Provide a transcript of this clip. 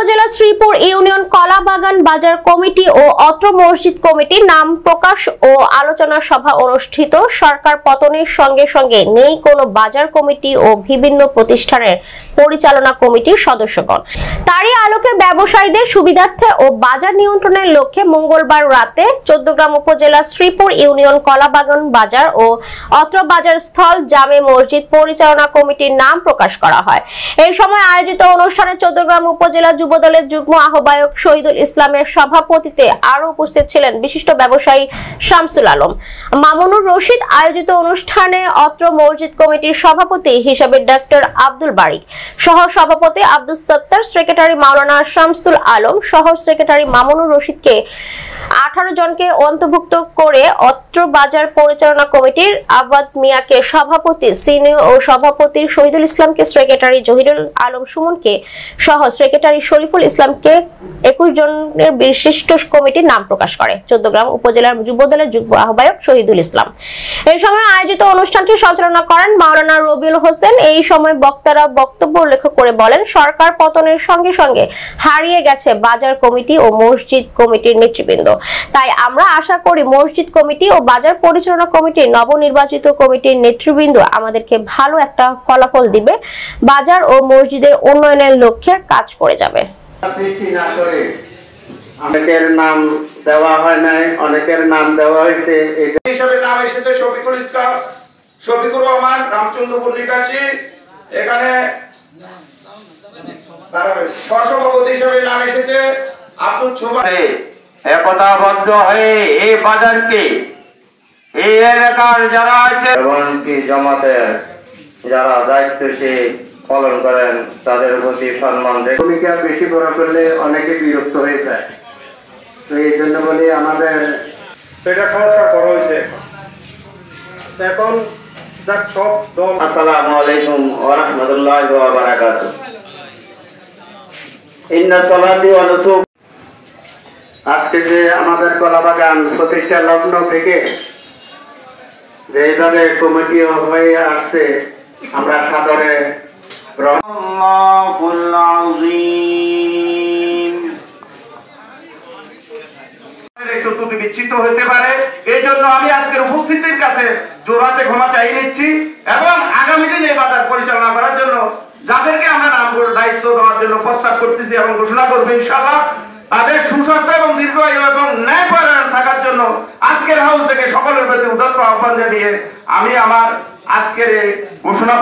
উপজেলা শ্রীপুর ইউনিয়ন কলাবাগান বাজার কমিটি ও অত্র মসজিদ কমিটির নাম প্রকাশ ও আলোচনা সভা অনুষ্ঠিত। সরকার পতনের সঙ্গে সঙ্গে নেই কোনো বাজার কমিটি ও বিভিন্ন প্রতিষ্ঠানের পরিচালনা কমিটির সদস্যগণ। তারই আলোকে ব্যবসায়ীদের সুবিধার্থে ও বাজার নিয়ন্ত্রণের লক্ষ্যে মঙ্গলবার রাতে চৌদ্দগ্রাম উপজেলা শ্রীপুর ইউনিয়ন কলাবাগান বাজার ও অত্র বাজার স্থল জামে মসজিদ পরিচালনা কমিটির নাম প্রকাশ করা হয়। এই সময় আয়োজিত অনুষ্ঠানে চৌদ্দগ্রাম উপজেলা যুবদলের যুগ্ম আহ্বায়ক শহীদুল ইসলামের সভাপতিত্বে আরো উপস্থিত ছিলেন বিশিষ্ট ব্যবসায়ী শামসুল আলম, মামুনুর রশিদ। আয়োজিত অনুষ্ঠানে অত্র মসজিদ কমিটির সভাপতি হিসেবে ডক্টর আব্দুল বারিক, সহ সভাপতি আব্দুল সত্তার, সেক্রেটারি মাওলানা শামসুল আলম, সহ সেক্রেটারি মামুনুর রশিদকে 18 জনকে অন্তর্ভুক্ত করে অত্র বাজার পরিচালনা কমিটির আবাদ মিয়াকে সভাপতি, সিনিয়র ও সভাপতি শহীদুল ইসলামকে সেক্রেটারি, জহিরুল আলম সুমনকে সহ সেক্রেটারি, শরীফুল ইসলামকে 21 জনের বিশিষ্ট কমিটির নাম প্রকাশ করে চৌদ্দগ্রাম উপজেলার যুবদলের যুগ্ম আহ্বায়ক শহীদুল ইসলাম। এই সময় আয়োজিত অনুষ্ঠানটি সঞ্চালনা করেন মাওলানা রবিউল হোসেন। এই সময় বক্তারা বক্তব্য উল্লেখ করে বলেন, সরকার পতনের সঙ্গে সঙ্গে হারিয়ে গেছে বাজার কমিটি ও মসজিদ কমিটির নেতৃবৃন্দ। তাই আমরা আশা করি মসজিদ কমিটি ও বাজার পরিচালনা কমিটির নবনির্বাচিত কমিটির নেতৃবৃন্দ আমাদেরকে ভালো একটা ফলাফল দিবে, বাজার ও মসজিদের উন্নয়নের লক্ষ্যে কাজ করে যাবে। অনেকের নাম দেওয়া হয় নাই, অনেকের নাম দেওয়া হয়েছে। হিসাবে নাম এসেছে শফিকুল ইসলাম, শফিকুর রহমান, রামচন্দ্রপুর নিবাসী। এখানে সহসভাপতি হিসাবে নাম এসেছে আব্দুল ছোবান। একতাবদ্ধ হয়ে এই বাজারকে, এই এলাকার যারা আছে এমনকি জামাতের যারা দায়িত্বশীল পালন করেন তাদের প্রতি সম্মান রেখে ভূমিকা বেশি বড় করলে অনেকে বিরক্ত হয়ে যায়। তো এই জন্য বলি আমাদের এটা সমস্যা করা হয়েছে এখন। আসসালামু আলাইকুম ওয়া রাহমাতুল্লাহি ওয়া বারাকাতুহু। ইন্না সালাতি ওয়া নুসুক। আজকে যে আমাদের কলাবাগান প্রতিষ্ঠা লগ্ন থেকে যেভাবে কমিটি হয়ে আসছে, আমরা সাদরে একটু ত্রুটি বিচ্ছিন্ন হতে পারে। এই জন্য আমি আজকের উপস্থিতির কাছে জোরাতে ক্ষমা চাই নিচ্ছি এবং আগামী দিনে এই বাজার পরিচালনা করার জন্য যাদেরকে আমরা নামগুলো দায়িত্ব দেওয়ার জন্য প্রস্তাব করতেছি এবং ঘোষণা করবো ইনশাআল্লাহ, তাদের সুস্বাস্থ্য এবং দীর্ঘায়ু এবং ন্যায়পরায়ণ থাকার জন্য আজকের হাউস থেকে সকলের প্রতি উদাত্ত আহ্বান জানিয়ে আমি আমার আজকের এই ঘোষণা